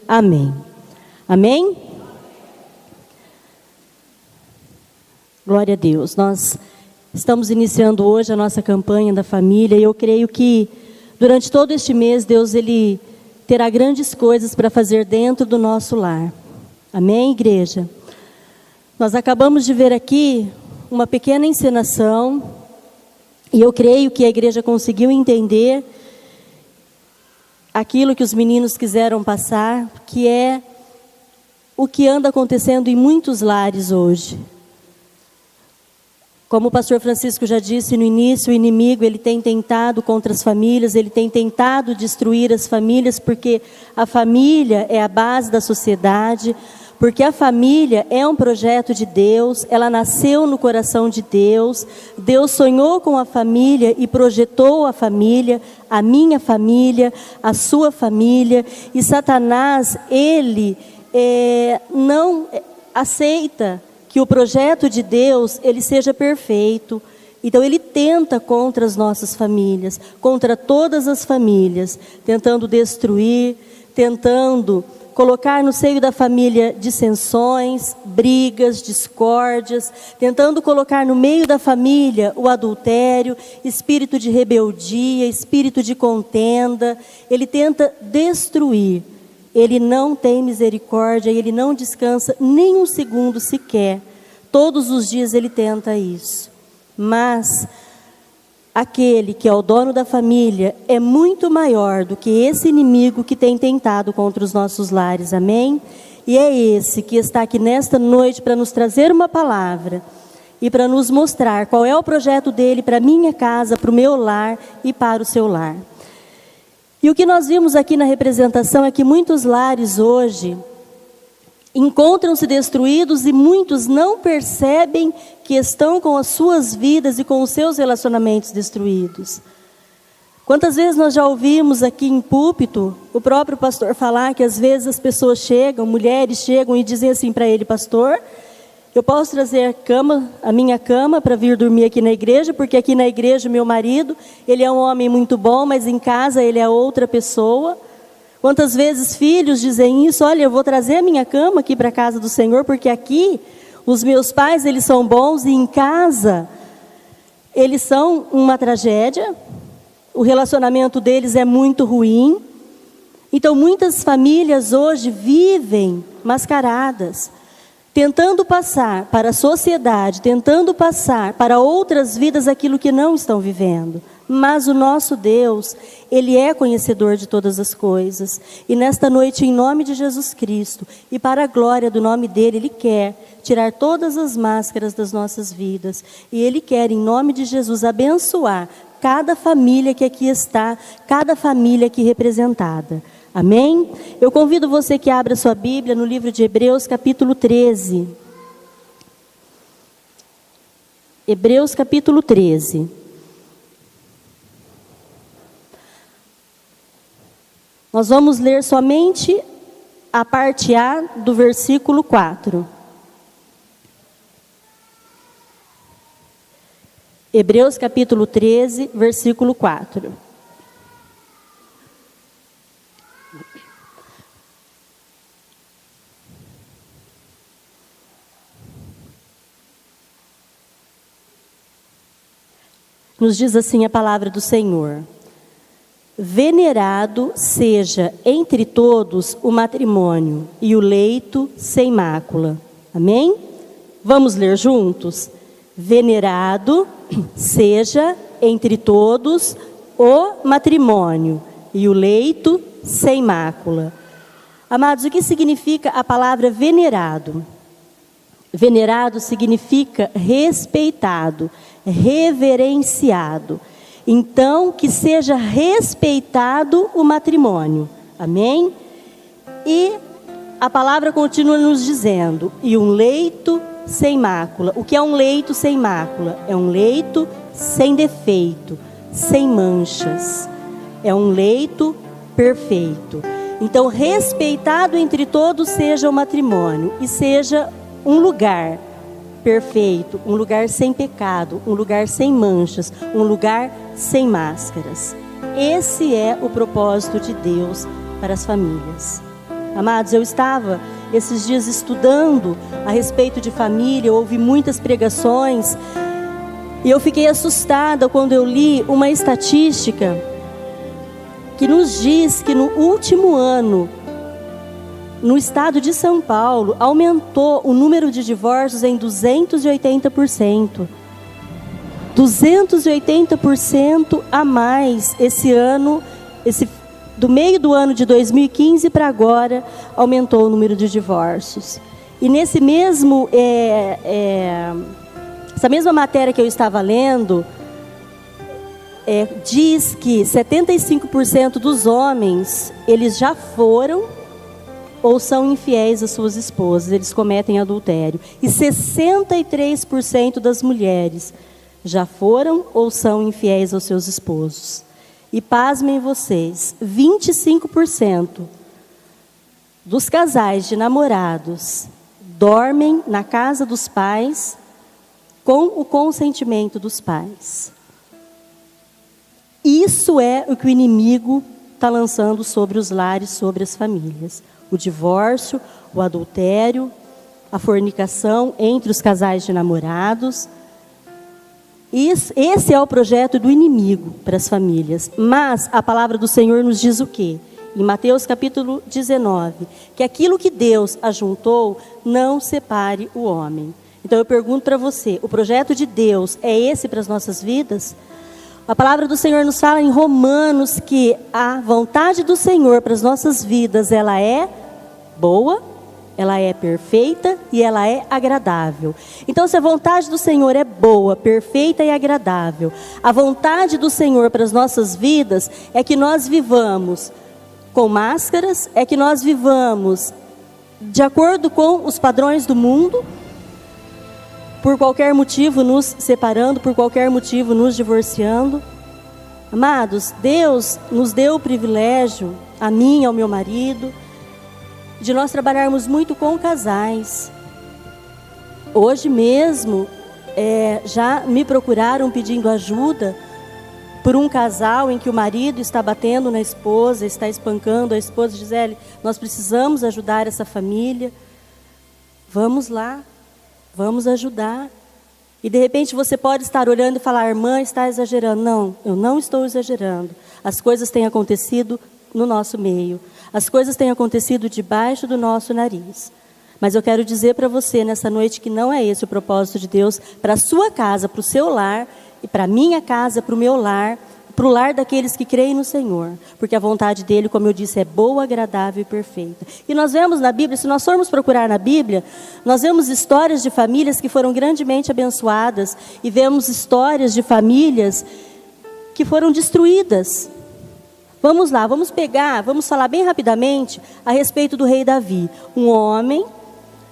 Amém. Amém? Glória a Deus. Nós estamos iniciando hoje a nossa campanha da família e eu creio que durante todo este mês Deus ele terá grandes coisas para fazer dentro do nosso lar. Amém, igreja? Nós acabamos de ver aqui uma pequena encenação e eu creio que a igreja conseguiu entender aquilo que os meninos quiseram passar, que é o que anda acontecendo em muitos lares hoje. Como o pastor Francisco já disse no início, o inimigo ele tem tentado contra as famílias, ele tem tentado destruir as famílias, porque a família é a base da sociedade, porque a família é um projeto de Deus, ela nasceu no coração de Deus, Deus sonhou com a família e projetou a família, a minha família, a sua família, e Satanás, ele não aceita que o projeto de Deus, ele seja perfeito. Então ele tenta contra as nossas famílias, contra todas as famílias, tentando destruir, tentando colocar no seio da família dissensões, brigas, discórdias, tentando colocar no meio da família o adultério, espírito de rebeldia, espírito de contenda. Ele tenta destruir. Ele não tem misericórdia, ele não descansa nem um segundo sequer. Todos os dias ele tenta isso. Mas aquele que é o dono da família é muito maior do que esse inimigo que tem tentado contra os nossos lares, amém? E é esse que está aqui nesta noite para nos trazer uma palavra e para nos mostrar qual é o projeto dele para a minha casa, para o meu lar e para o seu lar. E o que nós vimos aqui na representação é que muitos lares hoje encontram-se destruídos e muitos não percebem que estão com as suas vidas e com os seus relacionamentos destruídos. Quantas vezes nós já ouvimos aqui em púlpito o próprio pastor falar que às vezes as pessoas chegam, mulheres chegam e dizem assim para ele: pastor, eu posso trazer a minha cama para vir dormir aqui na igreja, porque aqui na igreja meu marido, ele é um homem muito bom, mas em casa ele é outra pessoa. Quantas vezes filhos dizem isso: olha, eu vou trazer a minha cama aqui para a casa do Senhor, porque aqui os meus pais, eles são bons e em casa eles são uma tragédia, o relacionamento deles é muito ruim. Então muitas famílias hoje vivem mascaradas, tentando passar para a sociedade, tentando passar para outras vidas aquilo que não estão vivendo. Mas o nosso Deus, ele é conhecedor de todas as coisas. E nesta noite, em nome de Jesus Cristo, e para a glória do nome dele, ele quer tirar todas as máscaras das nossas vidas. E ele quer, em nome de Jesus, abençoar cada família que aqui está, cada família aqui representada. Amém? Eu convido você que abra sua Bíblia no livro de Hebreus, capítulo 13. Hebreus, capítulo 13. Nós vamos ler somente a parte A do versículo 4. Hebreus, capítulo 13, versículo 4. Nos diz assim a palavra do Senhor: venerado seja entre todos o matrimônio e o leito sem mácula. Amém? Vamos ler juntos? Venerado seja entre todos o matrimônio e o leito sem mácula. Amados, o que significa a palavra venerado? Venerado significa respeitado, reverenciado. Então, que seja respeitado o matrimônio. Amém? E a palavra continua nos dizendo: e um leito sem mácula. O que é um leito sem mácula? É um leito sem defeito, sem manchas. É um leito perfeito. Então, respeitado entre todos seja o matrimônio e seja um lugar perfeito, um lugar sem pecado, um lugar sem manchas, um lugar sem máscaras. Esse é o propósito de Deus para as famílias. Amados, eu estava esses dias estudando a respeito de família, eu ouvi muitas pregações, e eu fiquei assustada quando eu li uma estatística que nos diz que no último ano, no estado de São Paulo, aumentou o número de divórcios em 280%. 280% a mais esse ano, do meio do ano de 2015 para agora, aumentou o número de divórcios. E nesse mesmo, essa mesma matéria que eu estava lendo, diz que 75% dos homens, eles já foram ou são infiéis às suas esposas, eles cometem adultério. E 63% das mulheres já foram ou são infiéis aos seus esposos. E pasmem vocês, 25% dos casais de namorados dormem na casa dos pais com o consentimento dos pais. Isso é o que o inimigo está lançando sobre os lares, sobre as famílias. O divórcio, o adultério, a fornicação entre os casais de namorados. Esse é o projeto do inimigo para as famílias. Mas a palavra do Senhor nos diz o quê? Em Mateus capítulo 19, que aquilo que Deus ajuntou, não separe o homem. Então eu pergunto para você, o projeto de Deus é esse para as nossas vidas? A palavra do Senhor nos fala em Romanos que a vontade do Senhor para as nossas vidas, ela é boa, ela é perfeita e ela é agradável. Então, se a vontade do Senhor é boa, perfeita e agradável, a vontade do Senhor para as nossas vidas é que nós vivamos com máscaras, é que nós vivamos de acordo com os padrões do mundo, por qualquer motivo nos separando, por qualquer motivo nos divorciando. Amados, Deus nos deu o privilégio, a mim e ao meu marido, de nós trabalharmos muito com casais. Hoje mesmo, já me procuraram pedindo ajuda por um casal em que o marido está batendo na esposa, está espancando a esposa. Gisele, nós precisamos ajudar essa família. Vamos lá. Vamos ajudar. E de repente você pode estar olhando e falar, irmã, está exagerando. Não, eu não estou exagerando. As coisas têm acontecido no nosso meio. As coisas têm acontecido debaixo do nosso nariz. Mas eu quero dizer para você nessa noite que não é esse o propósito de Deus para a sua casa, para o seu lar, e para a minha casa, para o meu lar, para o lar daqueles que creem no Senhor. Porque a vontade dele, como eu disse, é boa, agradável e perfeita. E nós vemos na Bíblia, se nós formos procurar na Bíblia, nós vemos histórias de famílias que foram grandemente abençoadas. E vemos histórias de famílias que foram destruídas. Vamos lá, vamos falar bem rapidamente a respeito do rei Davi. Um homem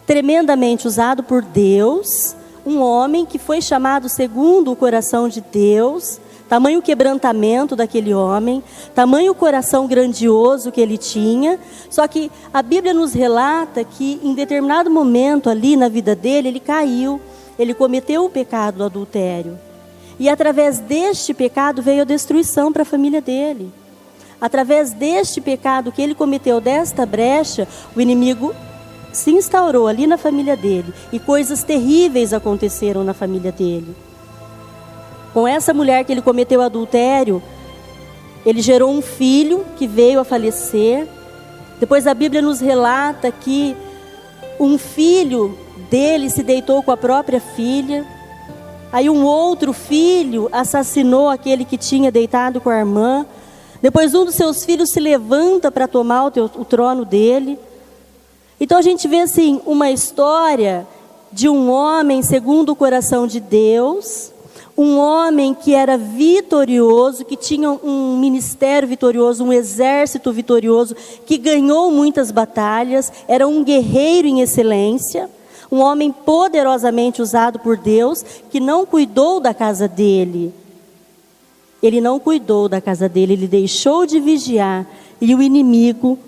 tremendamente usado por Deus, um homem que foi chamado segundo o coração de Deus. Tamanho quebrantamento daquele homem, tamanho coração grandioso que ele tinha. Só que a Bíblia nos relata que em determinado momento ali na vida dele, ele caiu, ele cometeu o pecado do adultério. E através deste pecado veio a destruição para a família dele. Através deste pecado que ele cometeu, desta brecha, o inimigo se instaurou ali na família dele. E coisas terríveis aconteceram na família dele. Com essa mulher que ele cometeu adultério, ele gerou um filho que veio a falecer. Depois a Bíblia nos relata que um filho dele se deitou com a própria filha. Aí um outro filho assassinou aquele que tinha deitado com a irmã. Depois um dos seus filhos se levanta para tomar o trono dele. Então a gente vê assim uma história de um homem segundo o coração de Deus. Um homem que era vitorioso, que tinha um ministério vitorioso, um exército vitorioso, que ganhou muitas batalhas, era um guerreiro em excelência, um homem poderosamente usado por Deus, que não cuidou da casa dele. Ele não cuidou da casa dele, ele deixou de vigiar, e o inimigo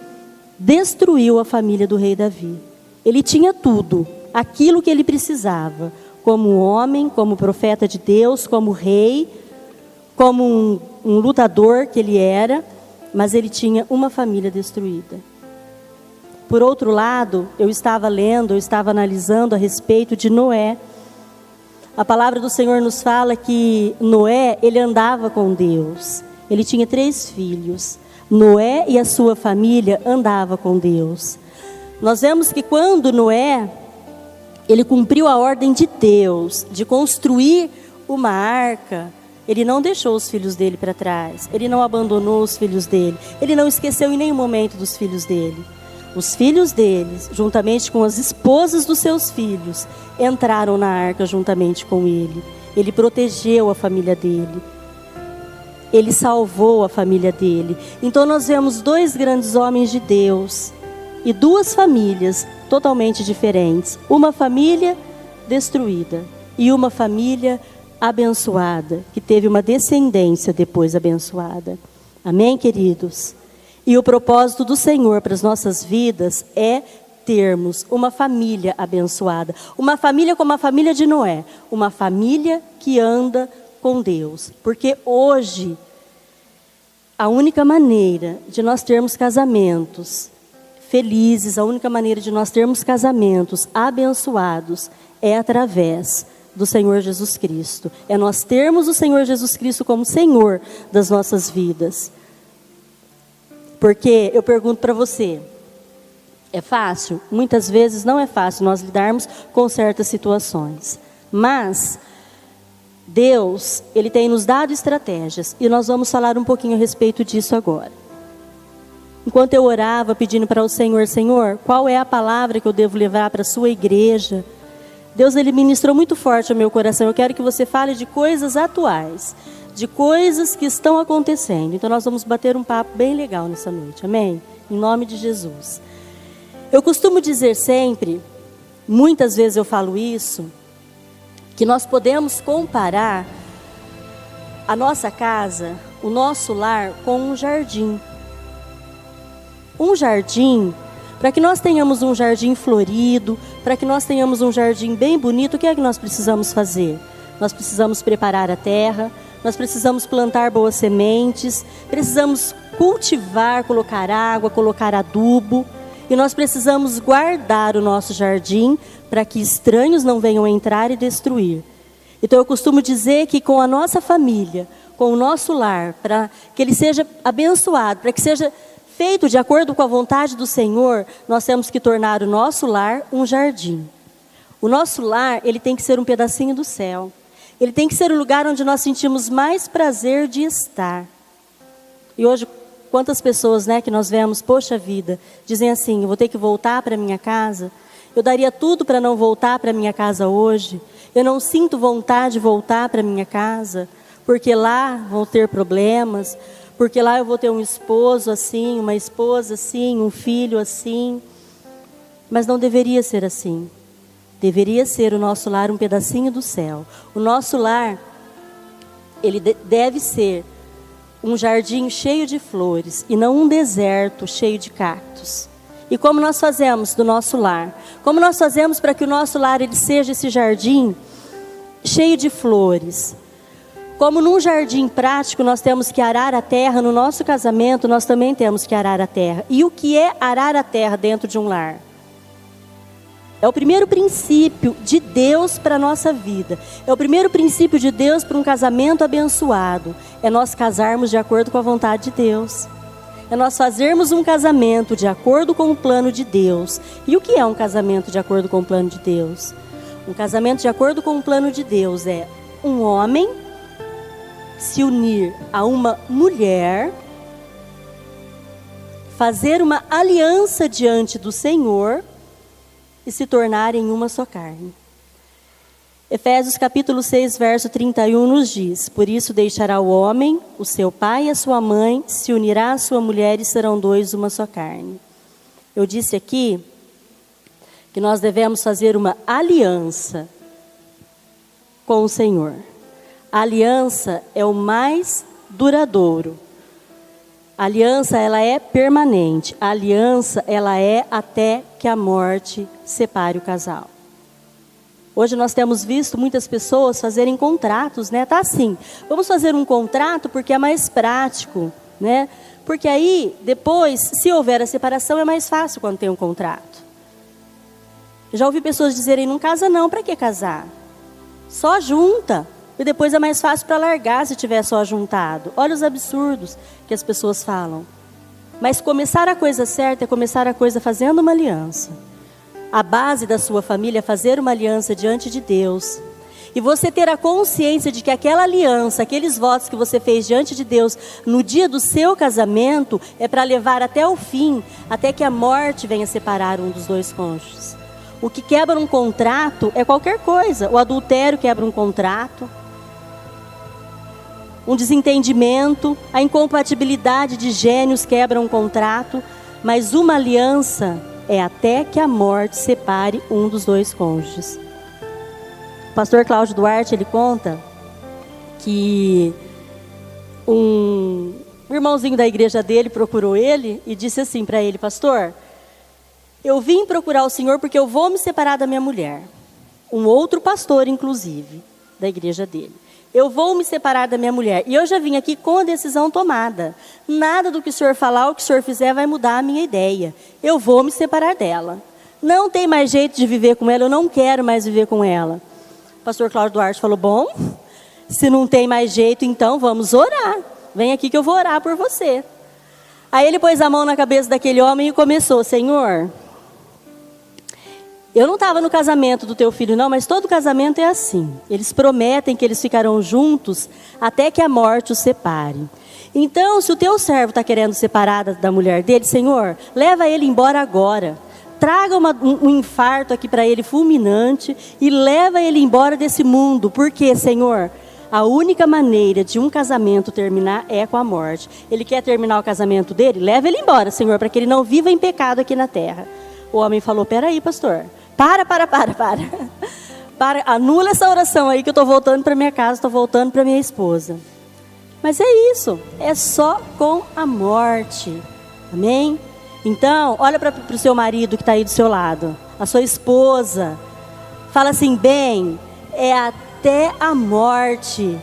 destruiu a família do rei Davi. Ele tinha tudo, aquilo que ele precisava, como homem, como profeta de Deus, como rei, como um lutador que ele era, mas ele tinha uma família destruída. Por outro lado, eu estava lendo, eu estava analisando a respeito de Noé. A palavra do Senhor nos fala que Noé, ele andava com Deus. Ele tinha 3 filhos. Noé e a sua família andavam com Deus. Nós vemos que quando Noé, ele cumpriu a ordem de Deus, de construir uma arca, ele não deixou os filhos dele para trás. Ele não abandonou os filhos dele. Ele não esqueceu em nenhum momento dos filhos dele. Os filhos deles, juntamente com as esposas dos seus filhos, entraram na arca juntamente com ele. Ele protegeu a família dele. Ele salvou a família dele. Então nós vemos 2 grandes homens de Deus e 2 famílias totalmente diferentes. Uma família destruída e uma família abençoada, que teve uma descendência depois abençoada. Amém, queridos? E o propósito do Senhor para as nossas vidas é termos uma família abençoada. Uma família como a família de Noé. Uma família que anda com Deus. Porque hoje, a única maneira de nós termos casamentos felizes, a única maneira de nós termos casamentos abençoados é através do Senhor Jesus Cristo. É nós termos o Senhor Jesus Cristo como Senhor das nossas vidas. Porque eu pergunto para você, é fácil? Muitas vezes não é fácil nós lidarmos com certas situações. Mas Deus, Ele tem nos dado estratégias. E nós vamos falar um pouquinho a respeito disso agora. Enquanto eu orava pedindo para o Senhor, Senhor, qual é a palavra que eu devo levar para a sua igreja? Deus, Ele ministrou muito forte ao meu coração. Eu quero que você fale de coisas atuais, de coisas que estão acontecendo. Então nós vamos bater um papo bem legal nessa noite, amém? Em nome de Jesus. Eu costumo dizer sempre, muitas vezes eu falo isso, que nós podemos comparar a nossa casa, o nosso lar, com um jardim. Um jardim, para que nós tenhamos um jardim florido, para que nós tenhamos um jardim bem bonito, o que é que nós precisamos fazer? Nós precisamos preparar a terra, nós precisamos plantar boas sementes, precisamos cultivar, colocar água, colocar adubo, e nós precisamos guardar o nosso jardim para que estranhos não venham entrar e destruir. Então eu costumo dizer que com a nossa família, com o nosso lar, para que ele seja abençoado, para que seja feito de acordo com a vontade do Senhor, nós temos que tornar o nosso lar um jardim. O nosso lar, ele tem que ser um pedacinho do céu. Ele tem que ser o lugar onde nós sentimos mais prazer de estar. E hoje, quantas pessoas, que nós vemos, poxa vida, dizem assim, eu vou ter que voltar para minha casa. Eu daria tudo para não voltar para minha casa hoje. Eu não sinto vontade de voltar para minha casa, porque lá vão ter problemas, porque lá eu vou ter um esposo assim, uma esposa assim, um filho assim. Mas não deveria ser assim. Deveria ser o nosso lar um pedacinho do céu. O nosso lar, ele deve ser um jardim cheio de flores e não um deserto cheio de cactos. E como nós fazemos do nosso lar? Como nós fazemos para que o nosso lar ele seja esse jardim cheio de flores? Como num jardim prático nós temos que arar a terra, no nosso casamento nós também temos que arar a terra. E o que é arar a terra dentro de um lar? É o primeiro princípio de Deus para a nossa vida. É o primeiro princípio de Deus para um casamento abençoado. É nós casarmos de acordo com a vontade de Deus. É nós fazermos um casamento de acordo com o plano de Deus. E o que é um casamento de acordo com o plano de Deus? Um casamento de acordo com o plano de Deus é um homem se unir a uma mulher, fazer uma aliança diante do Senhor e se tornarem uma só carne. Efésios capítulo 6, verso 31 nos diz: por isso deixará o homem, o seu pai e a sua mãe, se unirá à sua mulher e serão 2 uma só carne. Eu disse aqui que nós devemos fazer uma aliança com o Senhor. A aliança é o mais duradouro. A aliança, ela é permanente. A aliança, ela é até que a morte separe o casal. Hoje nós temos visto muitas pessoas fazerem contratos, Tá assim, vamos fazer um contrato porque é mais prático, Porque aí, depois, se houver a separação, é mais fácil quando tem um contrato. Já ouvi pessoas dizerem, não casa não, para que casar? Só junta. E depois é mais fácil para largar se tiver só juntado. Olha os absurdos que as pessoas falam. Mas começar a coisa certa é começar a coisa fazendo uma aliança. A base da sua família é fazer uma aliança diante de Deus. E você ter a consciência de que aquela aliança, aqueles votos que você fez diante de Deus no dia do seu casamento, é para levar até o fim, até que a morte venha separar um dos dois cônjuges. O que quebra um contrato é qualquer coisa. O adultério quebra um contrato, um desentendimento, a incompatibilidade de gênios quebra um contrato, mas uma aliança é até que a morte separe um dos dois cônjuges. O pastor Cláudio Duarte, ele conta que um irmãozinho da igreja dele procurou ele e disse assim para ele: pastor, eu vim procurar o senhor porque eu vou me separar da minha mulher. Um outro pastor, inclusive, da igreja dele. Eu vou me separar da minha mulher. E eu já vim aqui com a decisão tomada. Nada do que o senhor falar, o que o senhor fizer vai mudar a minha ideia. Eu vou me separar dela. Não tem mais jeito de viver com ela, eu não quero mais viver com ela. O pastor Cláudio Duarte falou: bom, se não tem mais jeito, então vamos orar. Vem aqui que eu vou orar por você. Aí ele pôs a mão na cabeça daquele homem e começou: Senhor, eu não estava no casamento do teu filho não, mas todo casamento é assim. Eles prometem que eles ficarão juntos até que a morte os separe. Então, se o teu servo está querendo separar da mulher dele, Senhor, leva ele embora agora. Traga um infarto aqui para ele fulminante e leva ele embora desse mundo. Porque, Senhor, a única maneira de um casamento terminar é com a morte. Ele quer terminar o casamento dele? Leva ele embora, Senhor, para que ele não viva em pecado aqui na terra. O homem falou: peraí, pastor. Para, anula essa oração aí que eu estou voltando para minha casa, estou voltando para minha esposa. Mas é isso, é só com a morte. Amém? Então, olha para o seu marido que está aí do seu lado, a sua esposa. Fala assim: bem, é até a morte.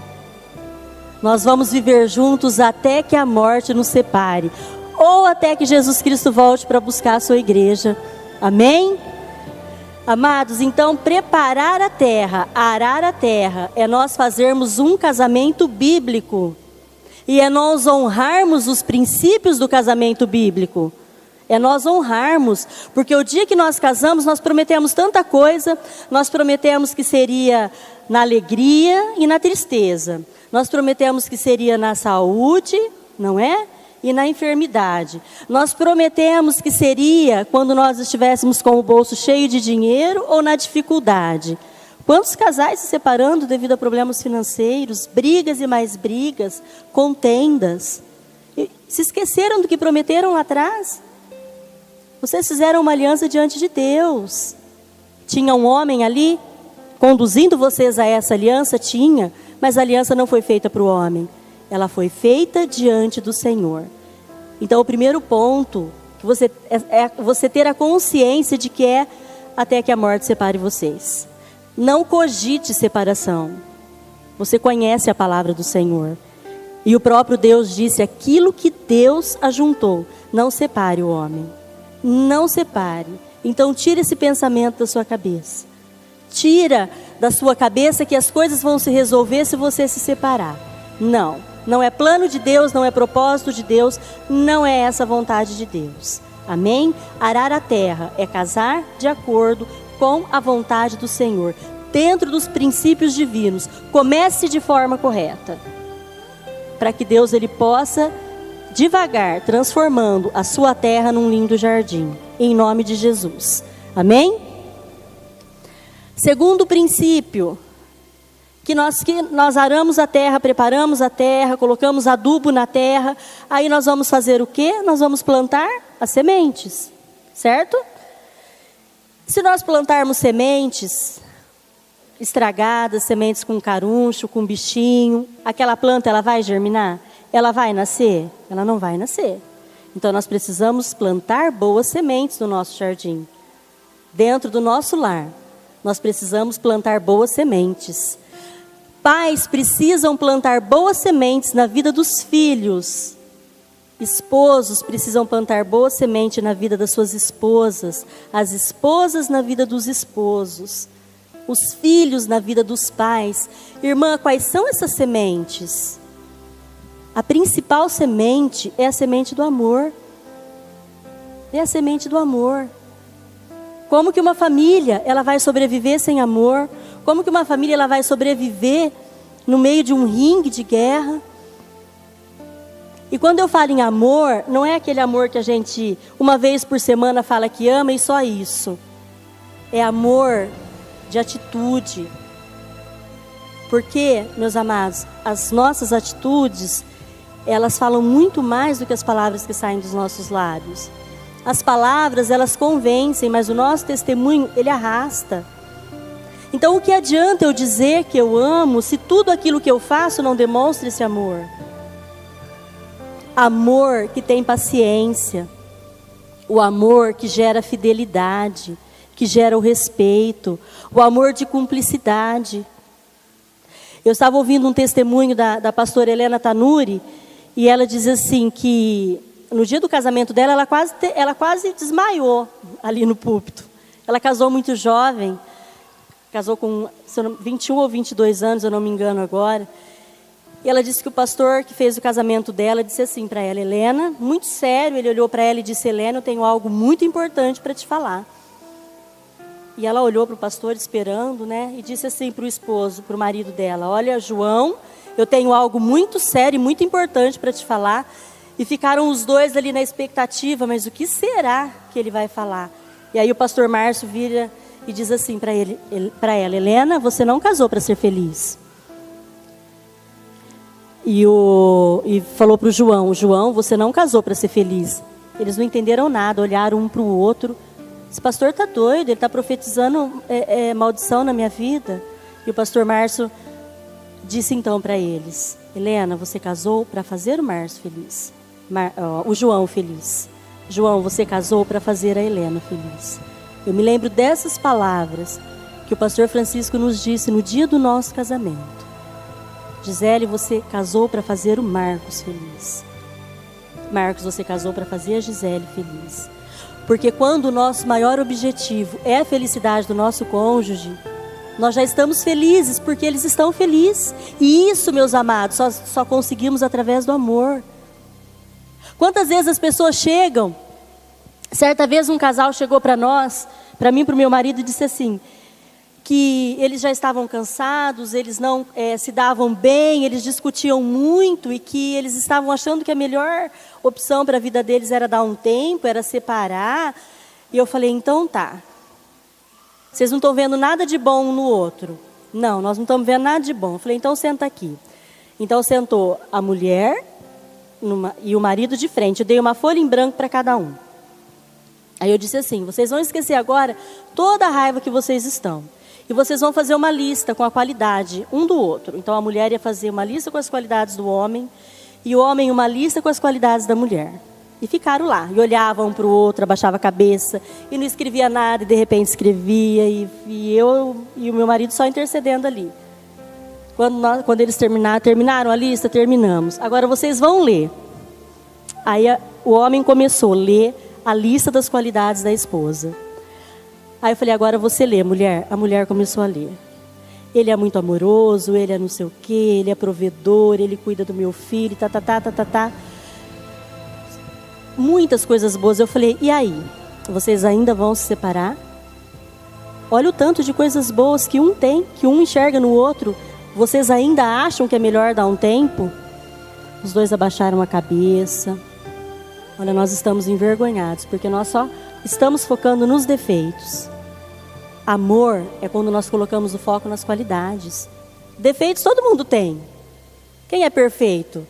Nós vamos viver juntos até que a morte nos separe. Ou até que Jesus Cristo volte para buscar a sua igreja. Amém? Amados, então preparar a terra, arar a terra, é nós fazermos um casamento bíblico. E é nós honrarmos os princípios do casamento bíblico. É nós honrarmos, porque o dia que nós casamos, nós prometemos tanta coisa. Nós prometemos que seria na alegria e na tristeza. Nós prometemos que seria na saúde, não é? E na enfermidade. Nós prometemos que seria quando nós estivéssemos com o bolso cheio de dinheiro ou na dificuldade. Quantos casais se separando devido a problemas financeiros, brigas e mais brigas, contendas. E se esqueceram do que prometeram lá atrás? Vocês fizeram uma aliança diante de Deus. Tinha um homem ali conduzindo vocês a essa aliança? Tinha, mas a aliança não foi feita para o homem. Ela foi feita diante do Senhor. Então o primeiro ponto que é você ter a consciência de que é até que a morte separe vocês. Não cogite separação. Você conhece a palavra do Senhor. E o próprio Deus disse: aquilo que Deus ajuntou, não separe o homem. Não separe. Então tira esse pensamento da sua cabeça. Tira da sua cabeça que as coisas vão se resolver se você se separar. Não. Não é plano de Deus, não é propósito de Deus, não é essa a vontade de Deus. Amém? Arar a terra é casar de acordo com a vontade do Senhor, dentro dos princípios divinos. Comece de forma correta, para que Deus ele possa devagar transformando a sua terra num lindo jardim, em nome de Jesus. Amém? Segundo princípio, que nós aramos a terra, preparamos a terra, colocamos adubo na terra, aí nós vamos fazer o quê? Nós vamos plantar as sementes, certo? Se nós plantarmos sementes estragadas, sementes com caruncho, com bichinho, aquela planta ela vai germinar? Ela vai nascer? Ela não vai nascer. Então nós precisamos plantar boas sementes no nosso jardim. Dentro do nosso lar, nós precisamos plantar boas sementes. Pais precisam plantar boas sementes na vida dos filhos. Esposos precisam plantar boa semente na vida das suas esposas, as esposas na vida dos esposos, os filhos na vida dos pais. Irmã, quais são essas sementes? A principal semente é a semente do amor. É a semente do amor. Como que uma família ela vai sobreviver sem amor? Como que uma família ela vai sobreviver no meio de um ringue de guerra? E quando eu falo em amor, não é aquele amor que a gente uma vez por semana fala que ama e só isso. É amor de atitude. Porque, meus amados, as nossas atitudes, elas falam muito mais do que as palavras que saem dos nossos lábios. As palavras, elas convencem, mas o nosso testemunho, ele arrasta. Então, o que adianta eu dizer que eu amo, se tudo aquilo que eu faço não demonstra esse amor? Amor que tem paciência. O amor que gera fidelidade, que gera o respeito. O amor de cumplicidade. Eu estava ouvindo um testemunho da pastora Helena Tanuri, e ela diz assim que no dia do casamento dela, ela quase desmaiou ali no púlpito. Ela casou muito jovem, casou com 21 ou 22 anos, eu não me engano agora. E ela disse que o pastor que fez o casamento dela disse assim para ela: Helena, muito sério, ele olhou para ela e disse: Helena, eu tenho algo muito importante para te falar. E ela olhou para o pastor esperando, né? E disse assim para o esposo, para o marido dela: olha, João, eu tenho algo muito sério e muito importante para te falar. E ficaram os dois ali na expectativa, mas o que será que ele vai falar? E aí o pastor Márcio vira e diz assim para ela: Helena, você não casou para ser feliz. E falou para o João: João, você não casou para ser feliz. Eles não entenderam nada, olharam um para o outro. Esse pastor está doido, ele está profetizando maldição na minha vida. E o pastor Márcio disse então para eles: Helena, você casou para fazer o Márcio feliz. O João feliz. João, você casou para fazer a Helena feliz. Eu me lembro dessas palavras que o pastor Francisco nos disse no dia do nosso casamento. Gisele, você casou para fazer o Marcos feliz. Marcos, você casou para fazer a Gisele feliz. Porque quando o nosso maior objetivo é a felicidade do nosso cônjuge, nós já estamos felizes porque eles estão felizes. E isso, meus amados, só conseguimos através do amor. Quantas vezes as pessoas chegam, certa vez um casal chegou para nós, para mim e para o meu marido, e disse assim, que eles já estavam cansados, eles não se davam bem, eles discutiam muito e que eles estavam achando que a melhor opção para a vida deles era dar um tempo, era separar. E eu falei, então tá. Vocês não estão vendo nada de bom um no outro? Não, nós não estamos vendo nada de bom. Eu falei, então senta aqui. Então sentou a mulher e o marido de frente. Eu dei uma folha em branco para cada um. Aí eu disse assim, vocês vão esquecer agora toda a raiva que vocês estão. E vocês vão fazer uma lista com a qualidade um do outro. Então a mulher ia fazer uma lista com as qualidades do homem e o homem uma lista com as qualidades da mulher. E ficaram lá, e olhavam um para o outro, abaixava a cabeça, e não escrevia nada, e de repente escrevia, e eu e o meu marido só intercedendo ali. Quando eles terminaram a lista, terminamos. Agora vocês vão ler. Aí o homem começou a ler a lista das qualidades da esposa. Aí eu falei, agora você lê, mulher. A mulher começou a ler. Ele é muito amoroso, ele é não sei o quê, ele é provedor, ele cuida do meu filho, tá. Muitas coisas boas. Eu falei, e aí? Vocês ainda vão se separar? Olha o tanto de coisas boas que um tem, que um enxerga no outro. Vocês ainda acham que é melhor dar um tempo? Os dois abaixaram a cabeça. Olha, nós estamos envergonhados, porque nós só estamos focando nos defeitos. Amor é quando nós colocamos o foco nas qualidades. Defeitos todo mundo tem. Quem é perfeito?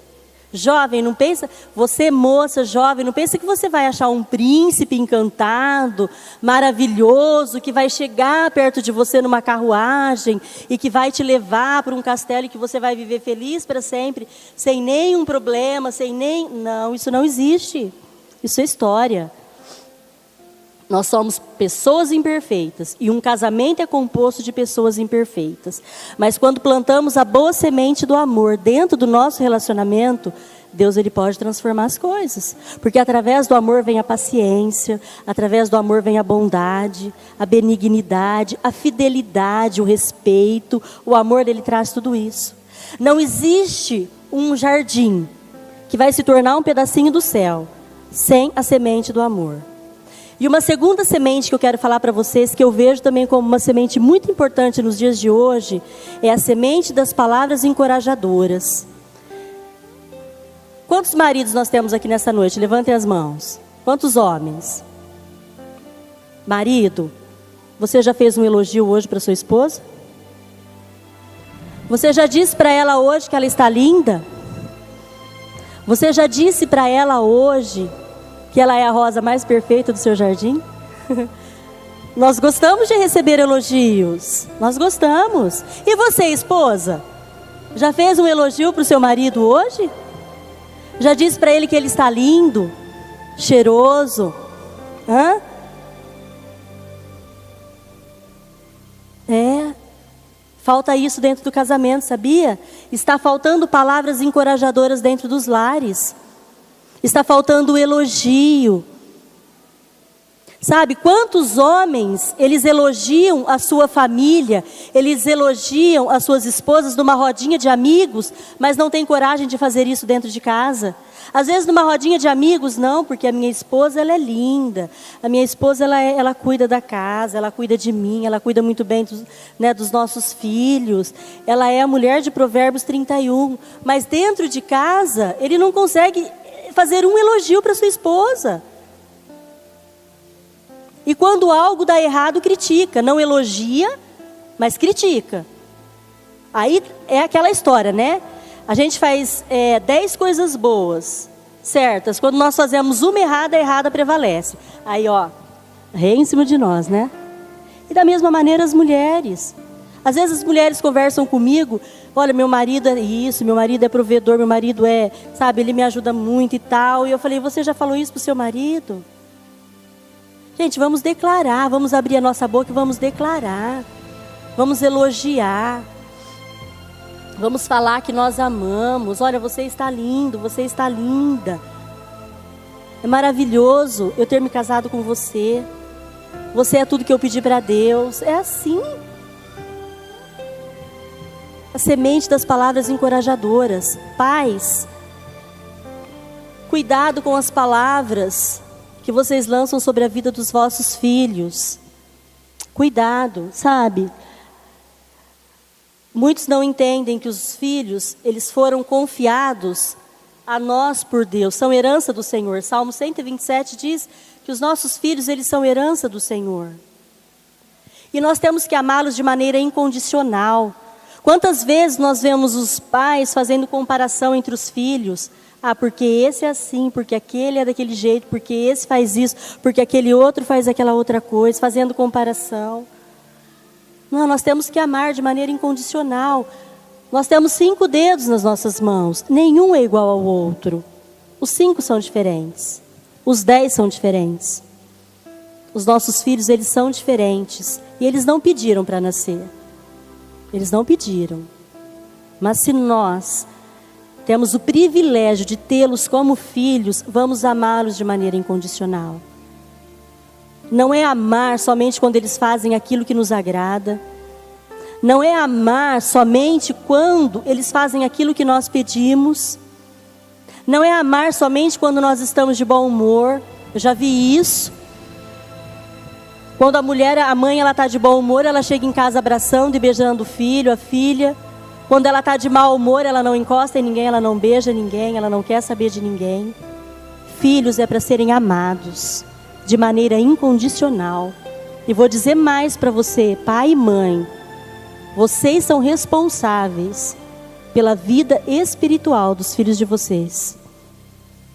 Jovem, não pensa, você moça, jovem, não pensa que você vai achar um príncipe encantado, maravilhoso, que vai chegar perto de você numa carruagem e que vai te levar para um castelo e que você vai viver feliz para sempre, sem nenhum problema, Não, isso não existe. Isso é história. Nós somos pessoas imperfeitas e um casamento é composto de pessoas imperfeitas. Mas quando plantamos a boa semente do amor dentro do nosso relacionamento, Deus ele pode transformar as coisas. Porque através do amor vem a paciência, através do amor vem a bondade, a benignidade, a fidelidade, o respeito. O amor ele traz tudo isso. Não existe um jardim que vai se tornar um pedacinho do céu sem a semente do amor. E uma segunda semente que eu quero falar para vocês, que eu vejo também como uma semente muito importante nos dias de hoje, é a semente das palavras encorajadoras. Quantos maridos nós temos aqui nessa noite? Levantem as mãos. Quantos homens? Marido, você já fez um elogio hoje para sua esposa? Você já disse para ela hoje que ela está linda? Você já disse para ela hoje que ela é a rosa mais perfeita do seu jardim? Nós gostamos de receber elogios. Nós gostamos. E você, esposa? Já fez um elogio para o seu marido hoje? Já disse para ele que ele está lindo, cheiroso? Hã? Falta isso dentro do casamento, sabia? Está faltando palavras encorajadoras dentro dos lares. Está faltando elogio. Sabe, quantos homens, eles elogiam a sua família, eles elogiam as suas esposas numa rodinha de amigos, mas não tem coragem de fazer isso dentro de casa. Às vezes numa rodinha de amigos, não, porque a minha esposa ela é linda, a minha esposa ela cuida da casa, ela cuida de mim, ela cuida muito bem dos nossos filhos, ela é a mulher de Provérbios 31, mas dentro de casa ele não consegue fazer um elogio para sua esposa. E quando algo dá errado, critica. Não elogia, mas critica. Aí é aquela história, né? A gente faz 10 coisas boas, certas. Quando nós fazemos uma errada, a errada prevalece. Aí, rei em cima de nós, né? E da mesma maneira as mulheres. Às vezes as mulheres conversam comigo. Olha, meu marido é isso, meu marido é provedor, meu marido sabe, ele me ajuda muito e tal. E eu falei, você já falou isso pro seu marido? Gente, vamos declarar, vamos abrir a nossa boca e vamos declarar. Vamos elogiar. Vamos falar que nós amamos. Olha, você está lindo, você está linda. É maravilhoso eu ter me casado com você. Você é tudo que eu pedi para Deus. É assim. A semente das palavras encorajadoras. Pais, cuidado com as palavras que vocês lançam sobre a vida dos vossos filhos. Cuidado, sabe? Muitos não entendem que os filhos, eles foram confiados a nós por Deus, são herança do Senhor. Salmo 127 diz que os nossos filhos, eles são herança do Senhor. E nós temos que amá-los de maneira incondicional. Quantas vezes nós vemos os pais fazendo comparação entre os filhos? Porque esse é assim, porque aquele é daquele jeito, porque esse faz isso, porque aquele outro faz aquela outra coisa, fazendo comparação. Não, nós temos que amar de maneira incondicional. Nós temos 5 dedos nas nossas mãos, nenhum é igual ao outro. Os 5 são diferentes, os 10 são diferentes. Os nossos filhos, eles são diferentes, e eles não pediram para nascer. Eles não pediram. Mas se nós temos o privilégio de tê-los como filhos, vamos amá-los de maneira incondicional. Não é amar somente quando eles fazem aquilo que nos agrada. Não é amar somente quando eles fazem aquilo que nós pedimos. Não é amar somente quando nós estamos de bom humor. Eu já vi isso. Quando a mãe, ela está de bom humor, ela chega em casa abraçando e beijando o filho, a filha. Quando ela está de mau humor, ela não encosta em ninguém, ela não beija ninguém, ela não quer saber de ninguém. Filhos é para serem amados de maneira incondicional. E vou dizer mais para você, pai e mãe. Vocês são responsáveis pela vida espiritual dos filhos de vocês.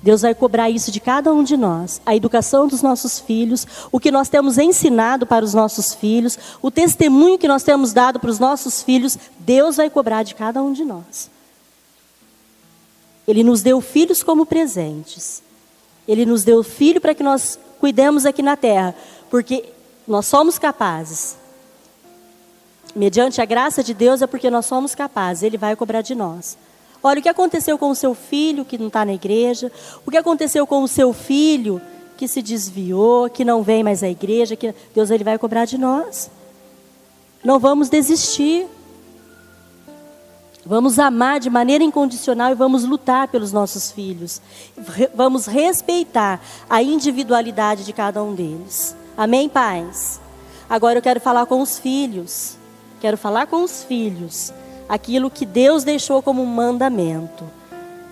Deus vai cobrar isso de cada um de nós. A educação dos nossos filhos, o que nós temos ensinado para os nossos filhos, o testemunho que nós temos dado para os nossos filhos, Deus vai cobrar de cada um de nós. Ele nos deu filhos como presentes. Ele nos deu filho para que nós cuidemos aqui na terra, porque nós somos capazes. Mediante a graça de Deus é porque nós somos capazes, Ele vai cobrar de nós. Olha o que aconteceu com o seu filho que não está na igreja, o que aconteceu com o seu filho que se desviou, que não vem mais à igreja, que Deus ele vai cobrar de nós. Não vamos desistir. Vamos amar de maneira incondicional e vamos lutar pelos nossos filhos. Vamos respeitar a individualidade de cada um deles. Amém, pais? Agora eu quero falar com os filhos. Quero falar com os filhos aquilo que Deus deixou como um mandamento.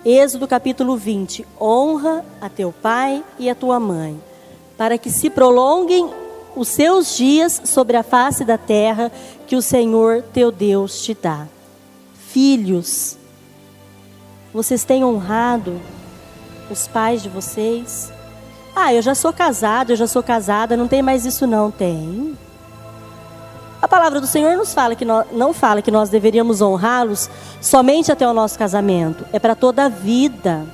Êxodo capítulo 20. Honra a teu pai e a tua mãe, para que se prolonguem os seus dias sobre a face da terra que o Senhor teu Deus te dá. Filhos, vocês têm honrado os pais de vocês? Eu já sou casado, eu já sou casada, não tem mais isso não. Tem. A palavra do Senhor não fala que nós deveríamos honrá-los somente até o nosso casamento. É para toda a vida.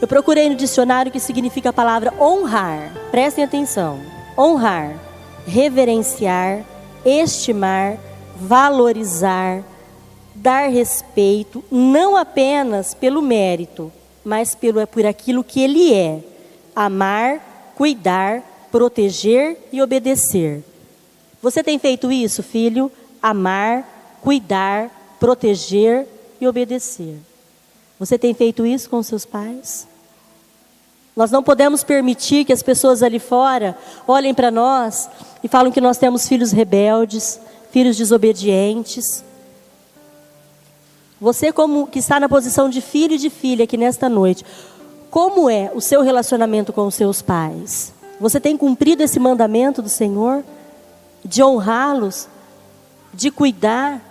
Eu procurei no dicionário o que significa a palavra honrar. Prestem atenção. Honrar, reverenciar, estimar, valorizar, dar respeito, não apenas pelo mérito, mas por aquilo que ele é. Amar, cuidar, proteger e obedecer. Você tem feito isso, filho? Amar, cuidar, proteger e obedecer. Você tem feito isso com seus pais? Nós não podemos permitir que as pessoas ali fora olhem para nós e falem que nós temos filhos rebeldes, filhos desobedientes. Você como que está na posição de filho e de filha aqui nesta noite, como é o seu relacionamento com os seus pais? Você tem cumprido esse mandamento do Senhor? De honrá-los, de cuidar.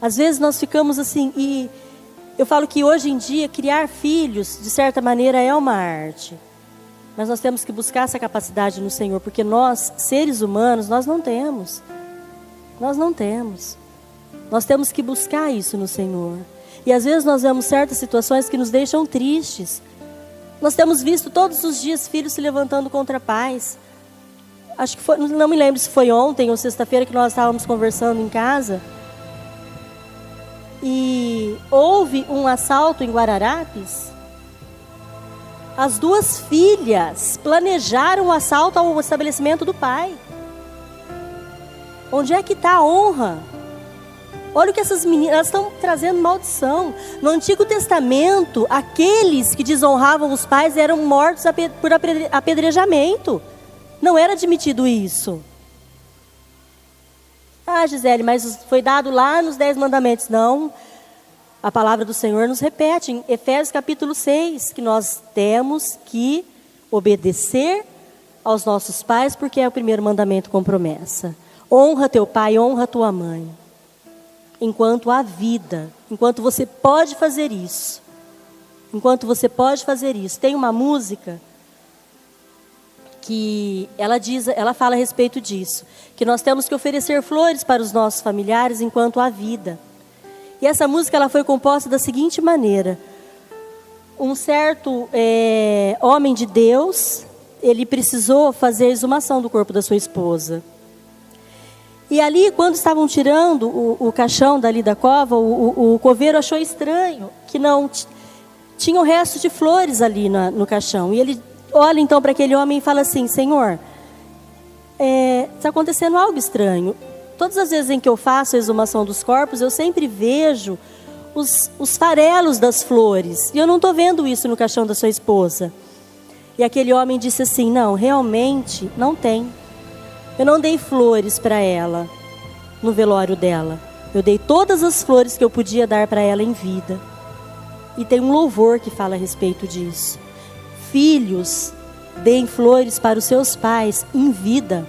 Às vezes nós ficamos assim, e eu falo que hoje em dia criar filhos, de certa maneira, é uma arte. Mas nós temos que buscar essa capacidade no Senhor, porque nós, seres humanos, nós não temos. Nós não temos. Nós temos que buscar isso no Senhor. E às vezes nós vemos certas situações que nos deixam tristes. Nós temos visto todos os dias filhos se levantando contra pais. Acho que foi, não me lembro se foi ontem ou sexta-feira que nós estávamos conversando em casa. E houve um assalto em Guararapes. As duas filhas planejaram o assalto ao estabelecimento do pai. Onde é que está a honra? Olha o que essas meninas estão trazendo maldição. No Antigo Testamento, aqueles que desonravam os pais eram mortos por apedrejamento. Não era admitido isso. Gisele, mas foi dado lá nos 10 mandamentos. Não. A palavra do Senhor nos repete em Efésios capítulo 6, que nós temos que obedecer aos nossos pais, porque é o primeiro mandamento com promessa. Honra teu pai, honra tua mãe. Enquanto há vida, enquanto você pode fazer isso. Enquanto você pode fazer isso. Tem uma música que ela fala a respeito disso, que nós temos que oferecer flores para os nossos familiares enquanto há vida. E essa música ela foi composta da seguinte maneira: um certo homem de Deus, ele precisou fazer a exumação do corpo da sua esposa. E ali, quando estavam tirando o caixão dali da cova, o coveiro achou estranho que não tinha o resto de flores ali no caixão. E ele olha então para aquele homem e fala assim: Senhor, está acontecendo algo estranho. Todas as vezes em que eu faço a exumação dos corpos, eu sempre vejo os farelos das flores. E eu não estou vendo isso no caixão da sua esposa. E aquele homem disse assim: não, realmente não tem. Eu não dei flores para ela no velório dela. Eu dei todas as flores que eu podia dar para ela em vida. E tem um louvor que fala a respeito disso. Filhos, deem flores para os seus pais em vida.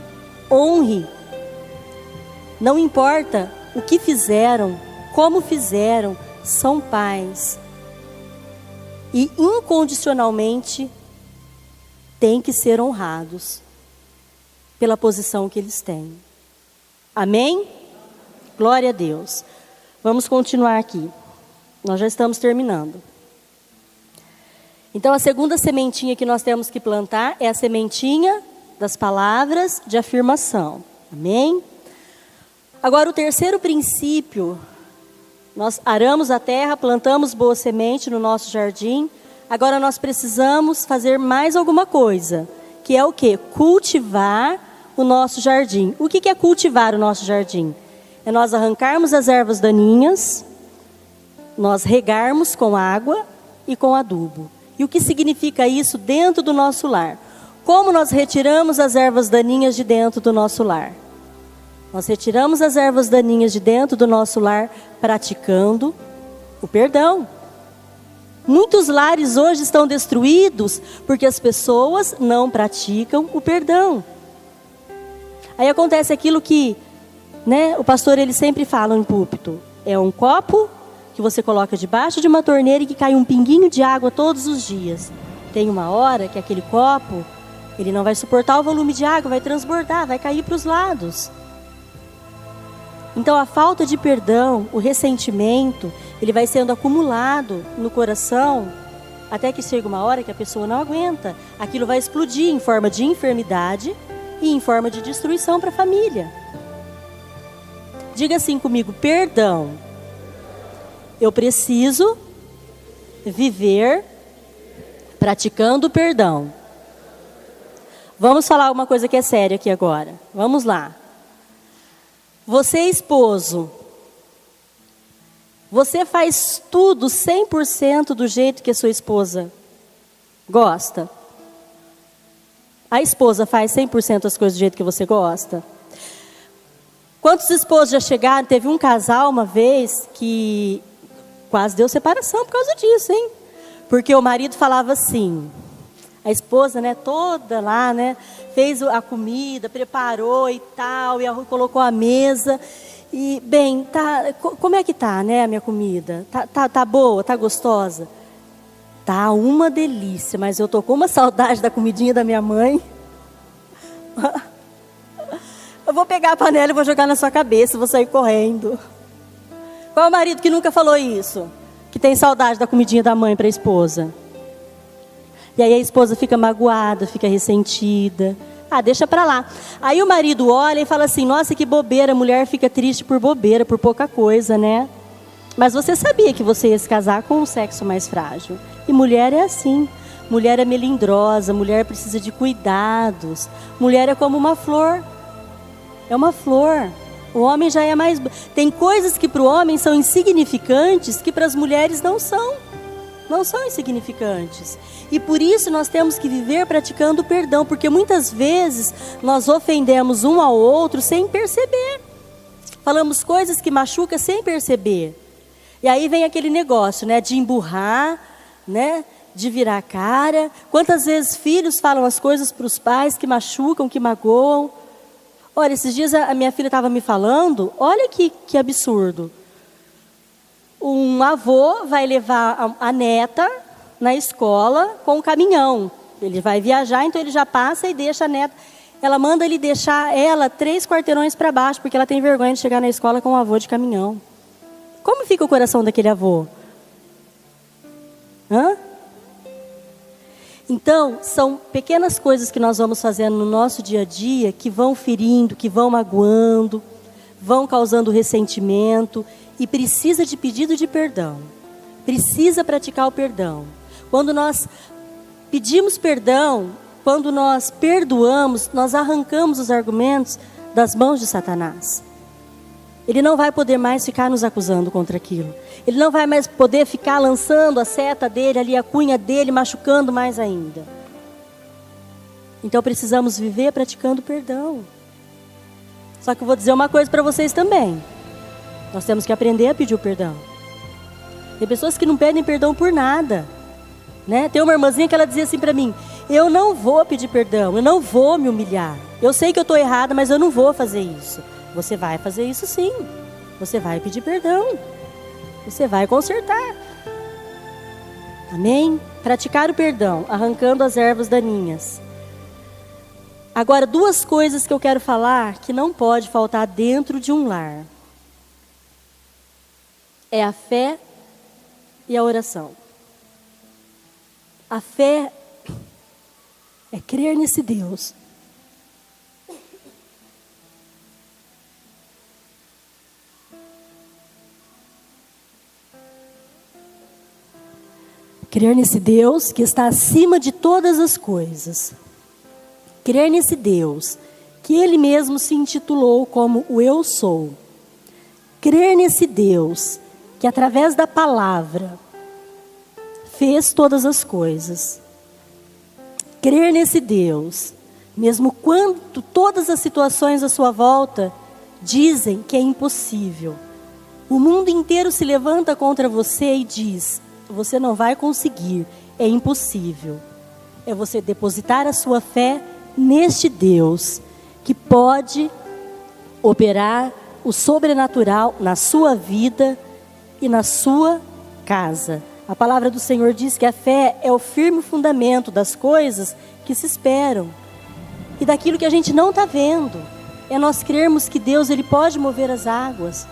Honre. Não importa o que fizeram, como fizeram, são pais. E incondicionalmente têm que ser honrados pela posição que eles têm. Amém? Glória a Deus. Vamos continuar aqui. Nós já estamos terminando. Então, a segunda sementinha que nós temos que plantar é a sementinha das palavras de afirmação. Amém? Agora, o terceiro princípio Nós aramos a terra, plantamos boa semente no nosso jardim. Agora nós precisamos fazer mais alguma coisa, que é o quê? Cultivar o nosso jardim. O que é cultivar o nosso jardim? É nós arrancarmos as ervas daninhas, nós regarmos com água e com adubo. E o que significa isso dentro do nosso lar? Como nós retiramos as ervas daninhas de dentro do nosso lar? Nós retiramos as ervas daninhas de dentro do nosso lar praticando o perdão. Muitos lares hoje estão destruídos porque as pessoas não praticam o perdão. Aí acontece aquilo que, o pastor ele sempre fala no púlpito. É um copo que você coloca debaixo de uma torneira e que cai um pinguinho de água todos os dias. Tem uma hora que aquele copo, ele não vai suportar o volume de água, vai transbordar, vai cair para os lados. Então a falta de perdão, o ressentimento, ele vai sendo acumulado no coração, até que chega uma hora que a pessoa não aguenta. Aquilo vai explodir em forma de enfermidade e em forma de destruição para a família. Diga assim comigo, perdão. Eu preciso viver praticando o perdão. Vamos falar uma coisa que é séria aqui agora. Vamos lá. Você, esposo, você faz tudo 100% do jeito que a sua esposa gosta? A esposa faz 100% as coisas do jeito que você gosta? Quantos esposos já chegaram? Teve um casal uma vez que quase deu separação por causa disso, hein? Porque o marido falava assim, a esposa, toda lá, fez a comida, preparou e tal, e colocou a mesa. E, bem, como é que tá, a minha comida? Tá boa, tá gostosa? Tá uma delícia, mas eu tô com uma saudade da comidinha da minha mãe. Eu vou pegar a panela e vou jogar na sua cabeça, vou sair correndo. Qual é o marido que nunca falou isso? Que tem saudade da comidinha da mãe para a esposa? E aí a esposa fica magoada, fica ressentida. Deixa pra lá. Aí o marido olha e fala assim, nossa, que bobeira, a mulher fica triste por bobeira, por pouca coisa, Mas você sabia que você ia se casar com um sexo mais frágil. E mulher é assim. Mulher é melindrosa, mulher precisa de cuidados. Mulher é como uma flor. É uma flor. O homem já é mais... Tem coisas que para o homem são insignificantes que para as mulheres não são. Não são insignificantes. E por isso nós temos que viver praticando o perdão, porque muitas vezes nós ofendemos um ao outro sem perceber. Falamos coisas que machucam sem perceber. E aí vem aquele negócio, de emburrar, de virar a cara. Quantas vezes filhos falam as coisas para os pais que machucam, que magoam. Olha, esses dias a minha filha estava me falando, olha que absurdo. Um avô vai levar a neta na escola com um caminhão. Ele vai viajar, então ele já passa e deixa a neta. Ela manda ele deixar ela 3 quarteirões para baixo, porque ela tem vergonha de chegar na escola com um avô de caminhão. Como fica o coração daquele avô? Então, são pequenas coisas que nós vamos fazendo no nosso dia a dia que vão ferindo, que vão magoando, vão causando ressentimento e precisa de pedido de perdão. Precisa praticar o perdão. Quando nós pedimos perdão, quando nós perdoamos, nós arrancamos os argumentos das mãos de Satanás. Ele não vai poder mais ficar nos acusando contra aquilo. Ele não vai mais poder ficar lançando a seta dele ali, a cunha dele, machucando mais ainda. Então precisamos viver praticando perdão. Só que eu vou dizer uma coisa para vocês também. Nós temos que aprender a pedir o perdão. Tem pessoas que não pedem perdão por nada. Tem uma irmãzinha que ela dizia assim para mim, eu não vou pedir perdão, eu não vou me humilhar. Eu sei que eu estou errada, mas eu não vou fazer isso. Você vai fazer isso sim. Você vai pedir perdão. Você vai consertar. Amém? Praticar o perdão, arrancando as ervas daninhas. Agora, 2 coisas que eu quero falar que não pode faltar dentro de um lar. É a fé e a oração. A fé é crer nesse Deus. Crer nesse Deus que está acima de todas as coisas. Crer nesse Deus que Ele mesmo se intitulou como o Eu Sou. Crer nesse Deus que através da palavra fez todas as coisas. Crer nesse Deus, mesmo quando todas as situações à sua volta dizem que é impossível. O mundo inteiro se levanta contra você e diz: você não vai conseguir, é impossível. É você depositar a sua fé neste Deus, que pode operar o sobrenatural na sua vida e na sua casa. A palavra do Senhor diz que a fé é o firme fundamento das coisas que se esperam e daquilo que a gente não está vendo. É nós crermos que Deus, Ele pode mover as águas.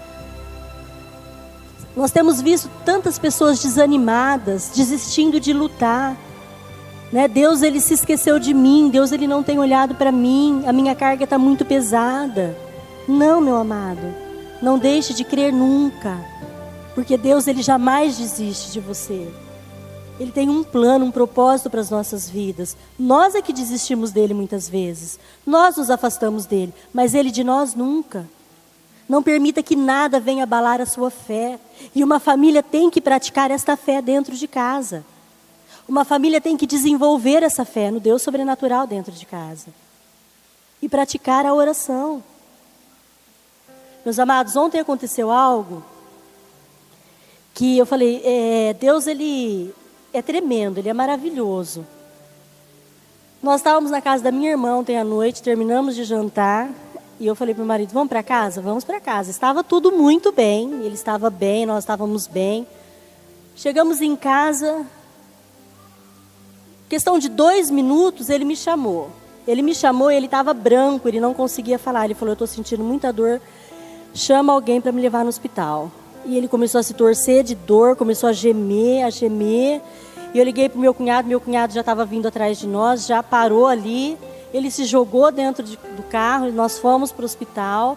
Nós temos visto tantas pessoas desanimadas, desistindo de lutar. Né? Deus, Ele se esqueceu de mim. Deus, Ele não tem olhado para mim. A minha carga está muito pesada. Não, meu amado. Não deixe de crer nunca. Porque Deus, Ele jamais desiste de você. Ele tem um plano, um propósito para as nossas vidas. Nós é que desistimos dele muitas vezes. Nós nos afastamos dele. Mas Ele de nós nunca. Não permita que nada venha abalar a sua fé. E uma família tem que praticar esta fé dentro de casa. Uma família tem que desenvolver essa fé no Deus sobrenatural dentro de casa. E praticar a oração. Meus amados, ontem aconteceu algo que eu falei, Deus, Ele é tremendo, Ele é maravilhoso. Nós estávamos na casa da minha irmã ontem à noite, terminamos de jantar. E eu falei para o marido, vamos para casa? Vamos para casa. Estava tudo muito bem, ele estava bem, nós estávamos bem. Chegamos em casa, questão de 2 minutos, ele me chamou. Ele estava branco, ele não conseguia falar. Ele falou, eu estou sentindo muita dor, chama alguém para me levar no hospital. E ele começou a se torcer de dor, começou a gemer. E eu liguei para o meu cunhado já estava vindo atrás de nós, já parou ali. Ele se jogou dentro do carro e nós fomos para o hospital.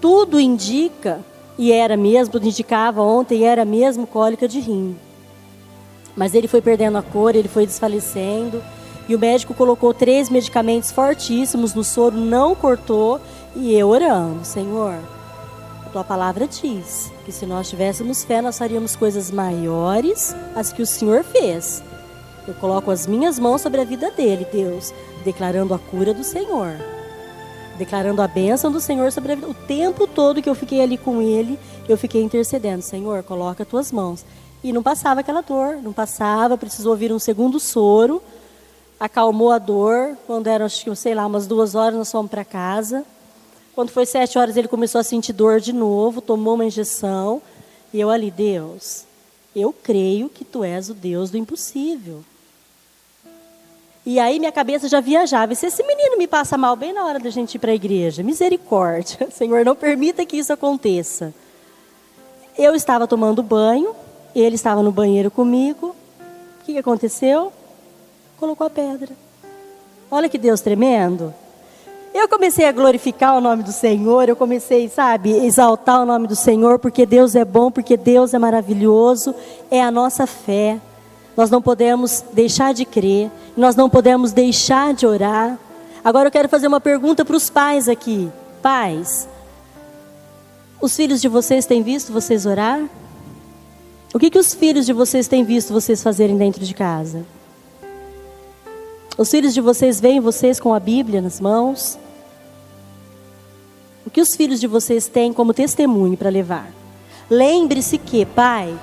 Tudo indica, e era mesmo, tudo indicava ontem, e era mesmo cólica de rim. Mas ele foi perdendo a cor, ele foi desfalecendo. E o médico colocou 3 medicamentos fortíssimos no soro, não cortou. E eu orando, Senhor, a tua palavra diz que se nós tivéssemos fé, nós faríamos coisas maiores as que o Senhor fez. Eu coloco as minhas mãos sobre a vida dele, Deus, declarando a cura do Senhor, declarando a bênção do Senhor sobre a vida. O tempo todo que eu fiquei ali com ele, eu fiquei intercedendo, Senhor, coloca as tuas mãos. E não passava aquela dor, não passava, precisou vir um segundo soro, acalmou a dor. Quando eram, acho que, sei lá, umas 2 horas, nós fomos para casa. Quando foi 7 horas, ele começou a sentir dor de novo, tomou uma injeção. E eu ali, Deus, eu creio que tu és o Deus do impossível. E aí minha cabeça já viajava. E se esse menino me passa mal bem na hora da gente ir para a igreja? Misericórdia. Senhor, não permita que isso aconteça. Eu estava tomando banho. Ele estava no banheiro comigo. O que aconteceu? Colocou a pedra. Olha que Deus tremendo. Eu comecei a glorificar o nome do Senhor. Eu comecei, exaltar o nome do Senhor. Porque Deus é bom, porque Deus é maravilhoso. É a nossa fé. Nós não podemos deixar de crer. Nós não podemos deixar de orar. Agora eu quero fazer uma pergunta para os pais aqui. Pais, os filhos de vocês têm visto vocês orar? O que os filhos de vocês têm visto vocês fazerem dentro de casa? Os filhos de vocês veem vocês com a Bíblia nas mãos? O que os filhos de vocês têm como testemunho para levar? Lembre-se que, pai,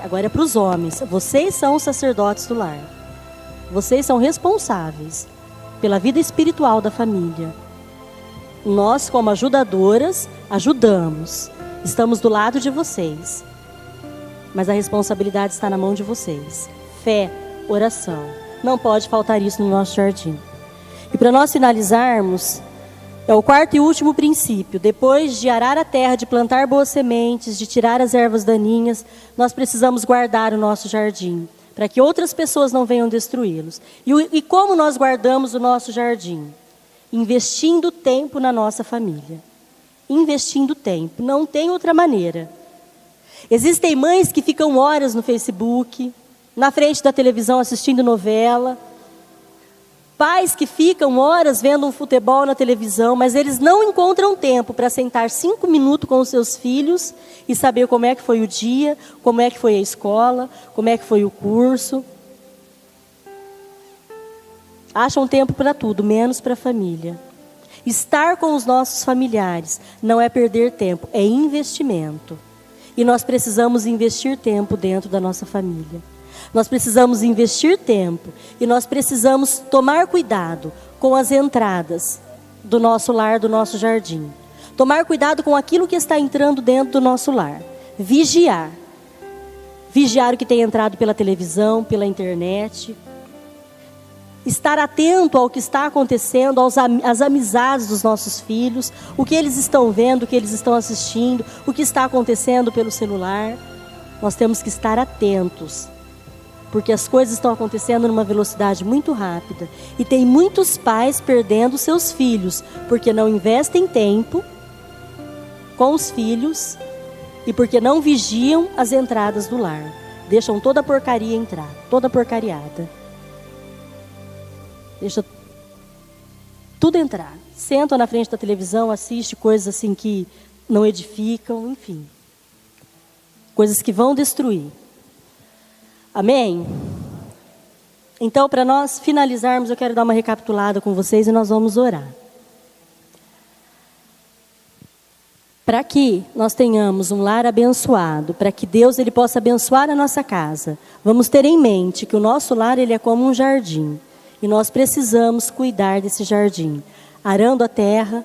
agora é para os homens, vocês são os sacerdotes do lar. Vocês são responsáveis pela vida espiritual da família. Nós, como ajudadoras, ajudamos. Estamos do lado de vocês. Mas a responsabilidade está na mão de vocês. Fé, oração. Não pode faltar isso no nosso jardim. E para nós finalizarmos, é o 4º e último princípio. Depois de arar a terra, de plantar boas sementes, de tirar as ervas daninhas, nós precisamos guardar o nosso jardim, para que outras pessoas não venham destruí-los. E como nós guardamos o nosso jardim? Investindo tempo na nossa família. Investindo tempo. Não tem outra maneira. Existem mães que ficam horas no Facebook, na frente da televisão assistindo novela. Pais que ficam horas vendo um futebol na televisão, mas eles não encontram tempo para sentar 5 minutos com os seus filhos e saber como é que foi o dia, como é que foi a escola, como é que foi o curso. Acham tempo para tudo, menos para a família. Estar com os nossos familiares não é perder tempo, é investimento. E nós precisamos investir tempo dentro da nossa família. Nós precisamos investir tempo e nós precisamos tomar cuidado com as entradas do nosso lar, do nosso jardim. Tomar cuidado com aquilo que está entrando dentro do nosso lar. Vigiar. Vigiar o que tem entrado pela televisão, pela internet. Estar atento ao que está acontecendo, às amizades dos nossos filhos, o que eles estão vendo, o que eles estão assistindo, o que está acontecendo pelo celular. Nós temos que estar atentos, porque as coisas estão acontecendo numa velocidade muito rápida. E tem muitos pais perdendo seus filhos, porque não investem tempo com os filhos e porque não vigiam as entradas do lar. Deixam toda a porcaria entrar, toda a porcariada. Deixa tudo entrar. Sentam na frente da televisão, assiste coisas assim que não edificam, enfim. Coisas que vão destruir. Amém? Então, para nós finalizarmos, eu quero dar uma recapitulada com vocês e nós vamos orar. Para que nós tenhamos um lar abençoado, para que Deus ele possa abençoar a nossa casa, vamos ter em mente que o nosso lar ele é como um jardim. E nós precisamos cuidar desse jardim, arando a terra,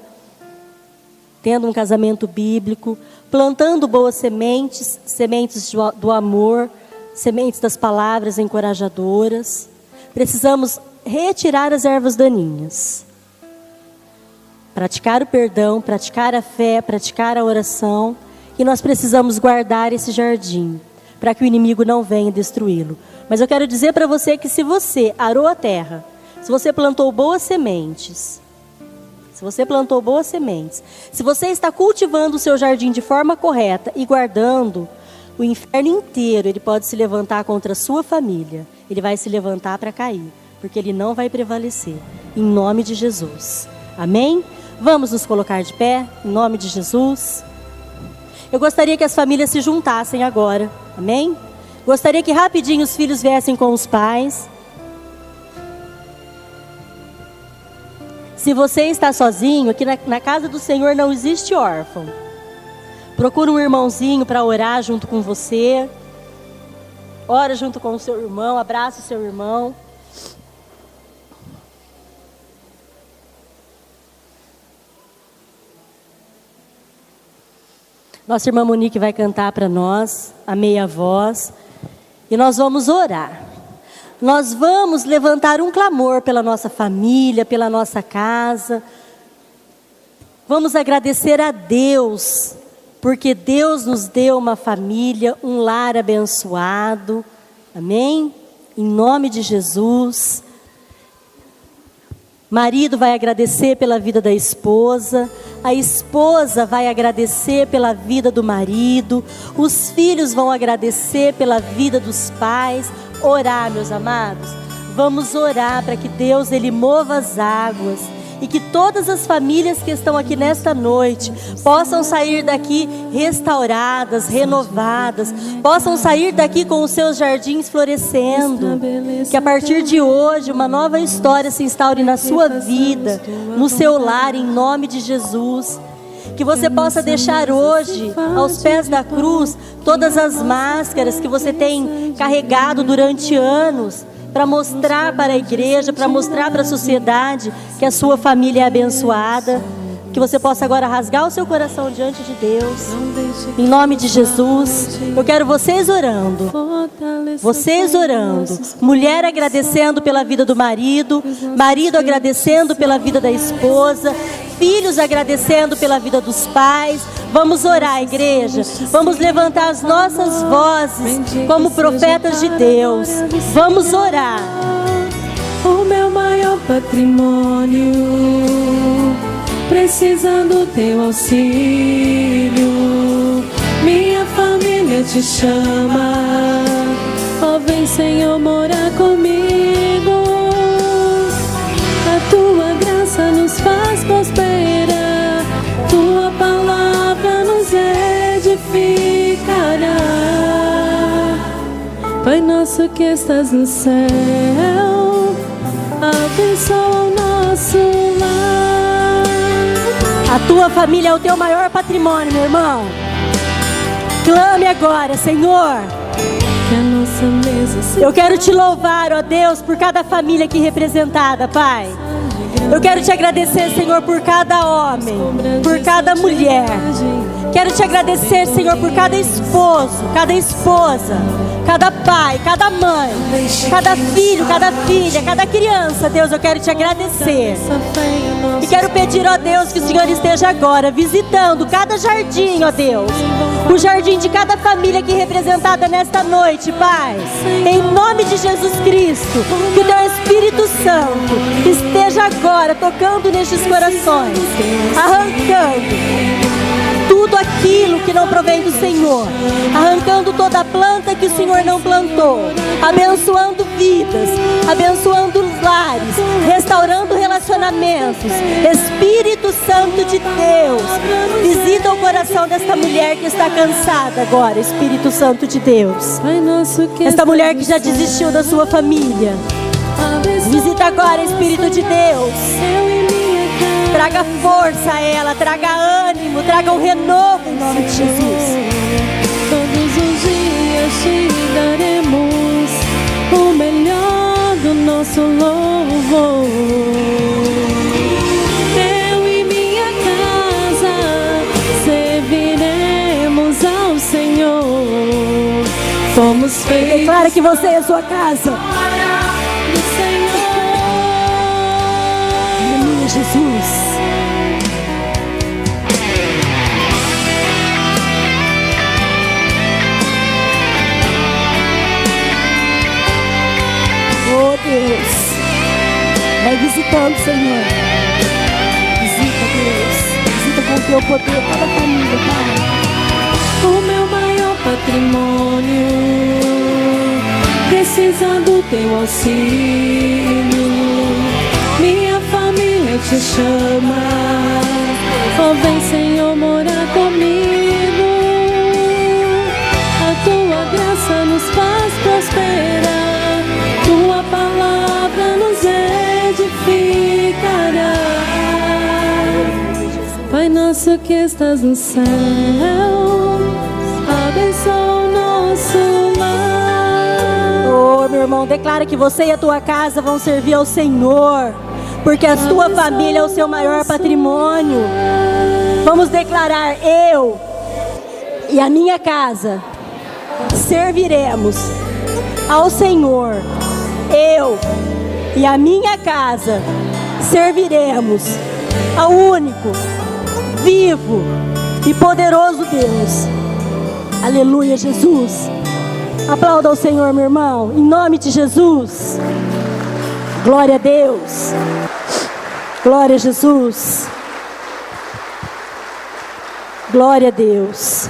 tendo um casamento bíblico, plantando boas sementes, sementes do amor, sementes das palavras encorajadoras. Precisamos retirar as ervas daninhas, praticar o perdão, praticar a fé, praticar a oração. E nós precisamos guardar esse jardim, para que o inimigo não venha destruí-lo. Mas eu quero dizer para você que se você arou a terra, se você plantou boas sementes, se você está cultivando o seu jardim de forma correta e guardando, o inferno inteiro, ele pode se levantar contra a sua família. Ele vai se levantar para cair, porque ele não vai prevalecer. Em nome de Jesus. Amém? Vamos nos colocar de pé, em nome de Jesus. Eu gostaria que as famílias se juntassem agora. Amém? Gostaria que rapidinho os filhos viessem com os pais. Se você está sozinho, aqui na casa do Senhor não existe órfão. Procura um irmãozinho para orar junto com você. Ora junto com o seu irmão, abraça o seu irmão. Nossa irmã Monique vai cantar para nós, a meia voz. E nós vamos orar. Nós vamos levantar um clamor pela nossa família, pela nossa casa. Vamos agradecer a Deus, porque Deus nos deu uma família, um lar abençoado. Amém? Em nome de Jesus. Marido vai agradecer pela vida da esposa. A esposa vai agradecer pela vida do marido. Os filhos vão agradecer pela vida dos pais. Orar, meus amados. Vamos orar para que Deus ele mova as águas. E que todas as famílias que estão aqui nesta noite possam sair daqui restauradas, renovadas. Possam sair daqui com os seus jardins florescendo. Que a partir de hoje uma nova história se instaure na sua vida, no seu lar, em nome de Jesus. Que você possa deixar hoje, aos pés da cruz, todas as máscaras que você tem carregado durante anos, para mostrar para a igreja, para mostrar para a sociedade que a sua família é abençoada. Que você possa agora rasgar o seu coração diante de Deus. Em nome de Jesus. Eu quero vocês orando. Vocês orando. Mulher agradecendo pela vida do marido. Marido agradecendo pela vida da esposa. Filhos agradecendo pela vida dos pais. Vamos orar, igreja. Vamos levantar as nossas vozes como profetas de Deus. Vamos orar. O meu maior patrimônio precisa do teu auxílio. Minha família te chama, Oh, vem, Senhor, morar comigo. A tua graça nos faz prosperar. Tua palavra nos edificará. Pai nosso que estás no céu, abençoa o nosso lar. A tua família é o teu maior patrimônio, meu irmão. Clame agora, Senhor. Que a nossa mesa se Eu quero te louvar, ó Deus, por cada família aqui representada, Pai. Eu quero te agradecer, Senhor, por cada homem, por cada mulher. Quero te agradecer, Senhor, por cada esposo, cada esposa, cada pai, cada mãe, cada filho, cada filha, cada criança. Deus, eu quero te agradecer. E quero pedir, ó Deus, que o Senhor esteja agora visitando cada jardim, ó Deus. O jardim de cada família aqui representada nesta noite, Pai. Em nome de Jesus Cristo, que o teu Espírito Santo esteja agora tocando nestes corações, arrancando tudo aquilo que não provém do Senhor, arrancando toda a planta que o Senhor não plantou, abençoando vidas, abençoando lares, restaurando relacionamentos. Espírito Santo de Deus, visita o coração desta mulher que está cansada agora, Espírito Santo de Deus. Esta mulher que já desistiu da sua família, visita agora, Espírito de Deus. Traga força a ela, traga ânimo, traga um renovo em nome de Jesus. Todos os dias te daremos o melhor do nosso louvor. Eu e minha casa serviremos ao Senhor. Fomos feitos. Declara que você é a sua casa. Do Senhor. Aleluia, Jesus. Oh Deus, vai visitando, Senhor. Visita, Deus. Visita com o teu poder cada família, Pai. O meu maior patrimônio precisa do teu auxílio. Minha família te chama. Oh, vem, Senhor, morar comigo. A tua graça nos faz prosperar. Tua palavra nos edificará. Pai nosso que estás no céu, abençoa o nosso lar. Oh, meu irmão, declara que você e a tua casa vão servir ao Senhor, porque a tua família é o seu maior patrimônio. Vamos declarar: eu e a minha casa serviremos ao Senhor. Eu e a minha casa serviremos ao único, vivo e poderoso Deus. Aleluia, Jesus. Aplauda ao Senhor, meu irmão, em nome de Jesus. Glória a Deus. Glória a Jesus. Glória a Deus.